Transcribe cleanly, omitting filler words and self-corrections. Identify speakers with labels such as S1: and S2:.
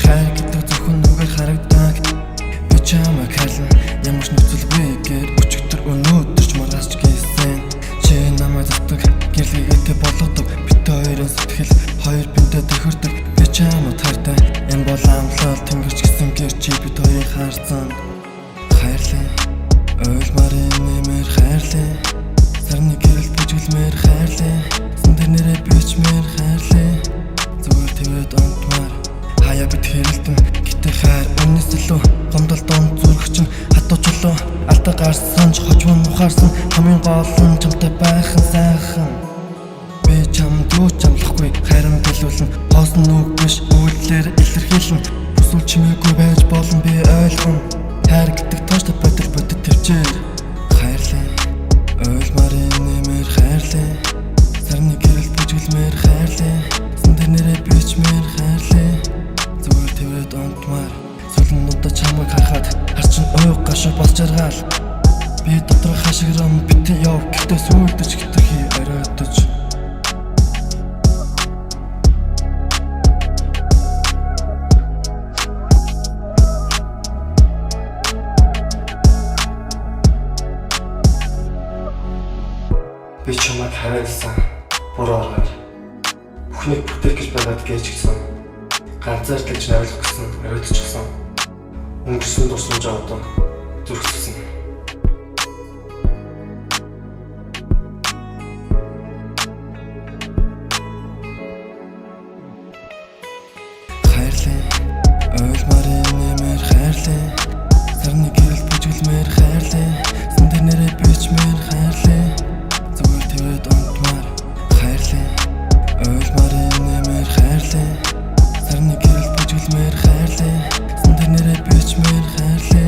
S1: хайр гэдэг зөвхөн нүгээр харагдаг. Би чамайг хайрлан ямар ч нөхцөлгүй гээд өчигдөр өнөөдөр ч маргааш гисэн. Чи намайг зовдөг гэрлэгээтэй болгодог. Бид хоёрын сэтгэл хоёр бинтээ тохирдог. Би чамайг хайртай энэ бол амлал тэнгэрч гисэн гэр чи бид хоёрыг харсан. Хайрлаа ойлмаар нэмэр хайрлаа. Сарны гэрэл бүжгэлмээр хайрлаа. Сэнтэр нэрээ бичмээр хайрлаа. Зүгээр твэд онтмаар хаяа бид хэрэлдэн гэтээ хайр үнэс илүү гомдол донд зүрх чинь хатуучлаа. Алдаа гарсан ч хожим ухаарсан хамгийн гол нь чамтай байх нь сайхан. Би чамд юу ч амлахгүй хайрам төлөвлөн хоосон үг биш үйлдэлээр илэрхийлэн. Бүсүүл чимээгүй байж болно би ойлгоно. Хайр гэдэг тооштой бодол бодит төвчээр хайрлаа ойлмаар нэмэр хайрлаа. Сарны гэрэл бүжгэлмээр хайрлаа. Сэнтэр нэрээ бичмээр хайрлаа. Зүгээр твэд онтмаар сүлэн удаа чамайг харахад харчин ойг гашуу болж жаргаал. Би доторх хашиграм битэн яв гэхдээ сүулдэж хитрхи оройтож. Би чамайг хараалсан буруугаар бүхнийг бүтээх гэж байгаад гэж гисэн. Ганцаар тэгж навлах гэсэн оройтчихсан. Өнгөрсөн дурсамж одоо зүрхсэн. Хайрлаа ойлмаар нэмэр хайрлаа. Сарны гэрэл бүжгэлмээр хайрлаа. Сэнтэр нэрээ бичмээр хайрлаа. Зүгээр твэд онтмаар хайрлаа ойлмаар нэмэр хайрлаа. Сарны гэрэл бүжгэлмээр хайрлаа. Сэнтэр нэрээ бичмээр хайрлаа.